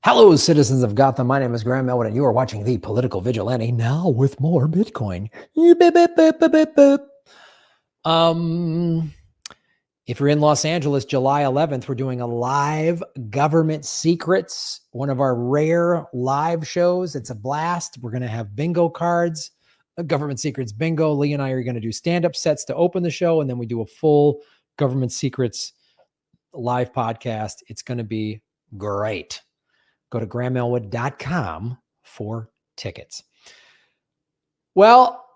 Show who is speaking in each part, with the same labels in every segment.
Speaker 1: Hello, citizens of Gotham. My name is Graham Elwood, and you are watching The Political Vigilante, now with more Bitcoin. If you're in Los Angeles, July 11th, we're doing a live Government Secrets, one of our rare live shows. It's a blast. We're going to have bingo cards, Government Secrets bingo. Lee and I are going to do stand-up sets to open the show, and then we do a full Government Secrets live podcast. It's going to be great. Go to grahamelwood.com for tickets. Well,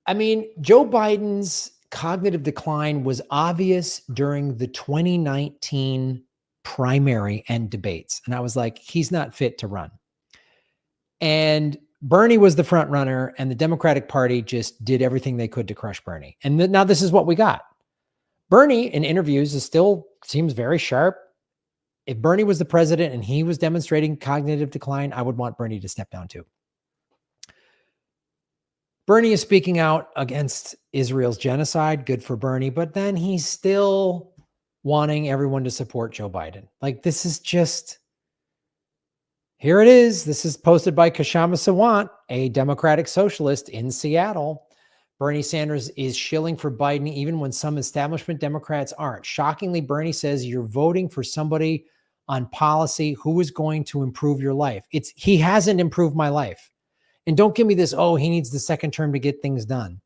Speaker 1: I mean, Joe Biden's cognitive decline was obvious during the 2019 primary and debates. And I was like, he's not fit to run. And Bernie was the front runner, and the Democratic Party just did everything they could to crush Bernie. And now this is what we got. Bernie in interviews still seems very sharp. If Bernie was the president and he was demonstrating cognitive decline, I would want Bernie to step down too. Bernie is speaking out against Israel's genocide. Good for Bernie. But then he's still wanting everyone to support Joe Biden. Like, this is just, here it is. This is posted by Kshama Sawant, a Democratic socialist in Seattle. Bernie Sanders is shilling for Biden even when some establishment Democrats aren't. Shockingly, Bernie says you're voting for somebody on policy who is going to improve your life. He hasn't improved my life. And don't give me this, oh, he needs the second term to get things done.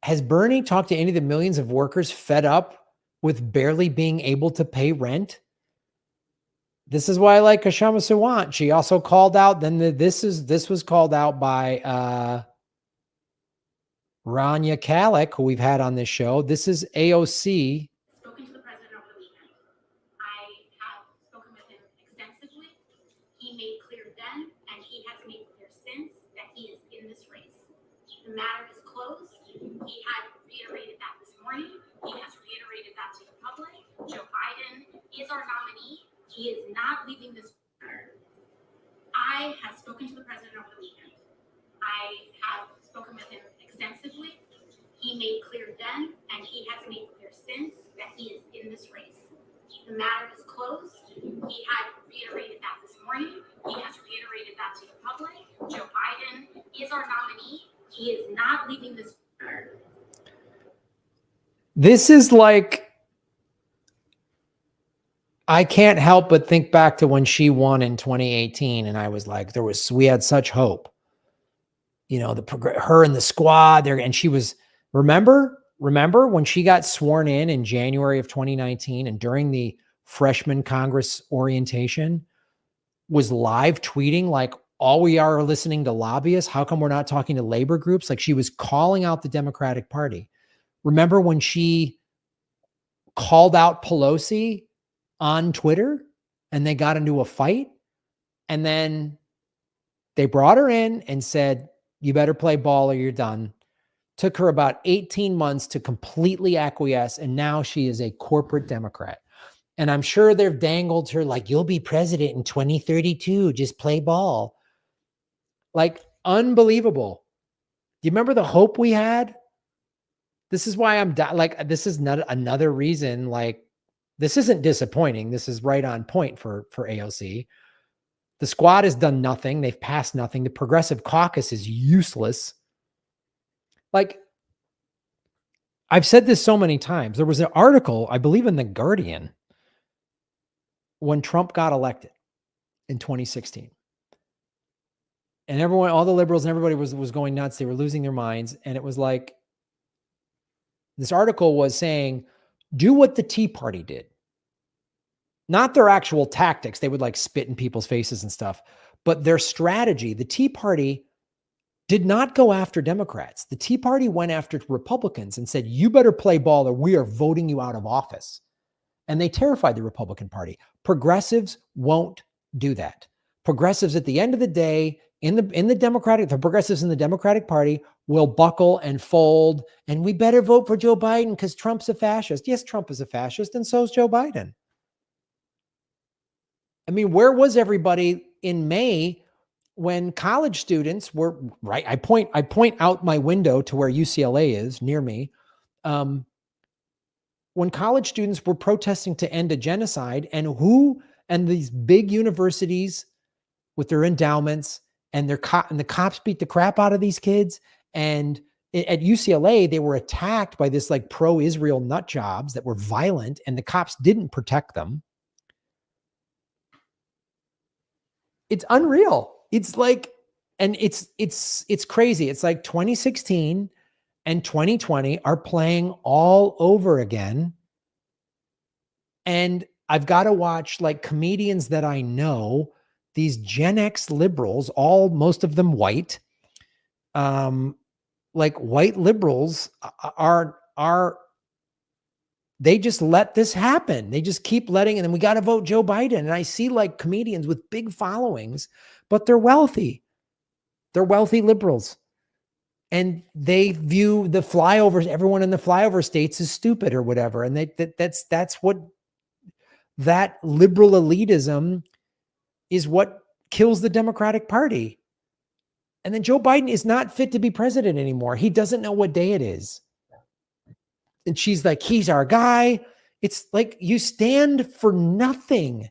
Speaker 1: Has Bernie talked to any of the millions of workers fed up with barely being able to pay rent? This is why I like Kshama Sawant. She also called out, this was called out by Rania Kalik, who we've had on this show. This is AOC.
Speaker 2: Spoken to the president over the weekend. I have spoken with him extensively. He made clear then, and he has made clear since, that he is in this race. The matter is closed. He had reiterated that this morning. He has reiterated that to the public. Joe Biden is our nominee. He is not leaving this matter. I have spoken to the president over the weekend. I have spoken with him extensively. He made clear then, and he has made clear since, that he is in this race. The matter is closed. He had reiterated that this morning. He has reiterated that to the public. Joe Biden is our nominee. He is not leaving this matter.
Speaker 1: This is like, I can't help but think back to when she won in 2018, and I was like, we had such hope. You know, her and the squad there, and she was, remember when she got sworn in January of 2019, and during the freshman Congress orientation was live tweeting like, all we are listening to lobbyists. How come we're not talking to labor groups? Like, she was calling out the Democratic Party. Remember when she called out Pelosi on Twitter and they got into a fight, and then they brought her in and said, you better play ball or you're done. Took her about 18 months to completely acquiesce, and now she is a corporate Democrat. And I'm sure they've dangled her like, you'll be president in 2032, just play ball. Like, unbelievable. Do you remember the hope we had? This is why this is not another reason, like, this isn't disappointing. This is right on point for AOC. The squad has done nothing. They've passed nothing. The Progressive Caucus is useless. Like, I've said this so many times. There was an article, I believe in The Guardian, when Trump got elected in 2016. And everyone, all the liberals and everybody was going nuts. They were losing their minds. And it was like, this article was saying, do what the Tea Party did. Not their actual tactics. They would like spit in people's faces and stuff. But their strategy, the Tea Party did not go after Democrats. The Tea Party went after Republicans and said, you better play ball or we are voting you out of office. And they terrified the Republican Party. Progressives won't do that. Progressives, at the end of the day, the progressives in the Democratic Party will buckle and fold, and we better vote for Joe Biden because Trump's a fascist. Yes, Trump is a fascist, and so is Joe Biden. I mean, where was everybody in May when college students were, right? I point out my window to where UCLA is near me. When college students were protesting to end a genocide, and who And these big universities with their endowments and the cops beat the crap out of these kids. And at UCLA, they were attacked by this like pro-Israel nut jobs that were violent, and the cops didn't protect them. It's unreal. It's like, and it's crazy. It's like 2016 and 2020 are playing all over again. And I've got to watch like comedians that I know, these Gen X liberals, most of them white, like white liberals are they just let this happen. They just keep letting, and then we got to vote Joe Biden. And I see like comedians with big followings, but they're wealthy. They're wealthy liberals. And they view the flyovers, everyone in the flyover states is stupid or whatever. And that's what that liberal elitism is, what kills the Democratic Party. And then Joe Biden is not fit to be president anymore. He doesn't know what day it is. And she's like, he's our guy. It's like, you stand for nothing.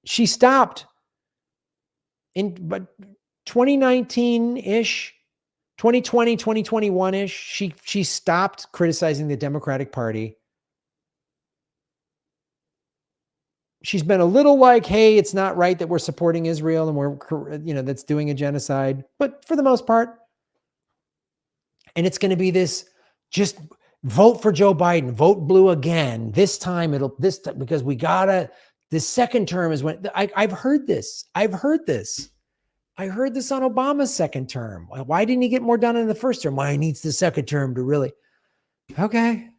Speaker 1: She stopped but 2019-ish, 2020, 2021-ish, she stopped criticizing the Democratic Party. She's been a little like, hey, it's not right that we're supporting Israel and we're, that's doing a genocide, but for the most part. And it's going to be this, just vote for Joe Biden, vote blue again. This time because we gotta, the second term is when I've heard this. I heard this on Obama's second term. Why didn't he get more done in the first term? Why he needs the second term to really, okay.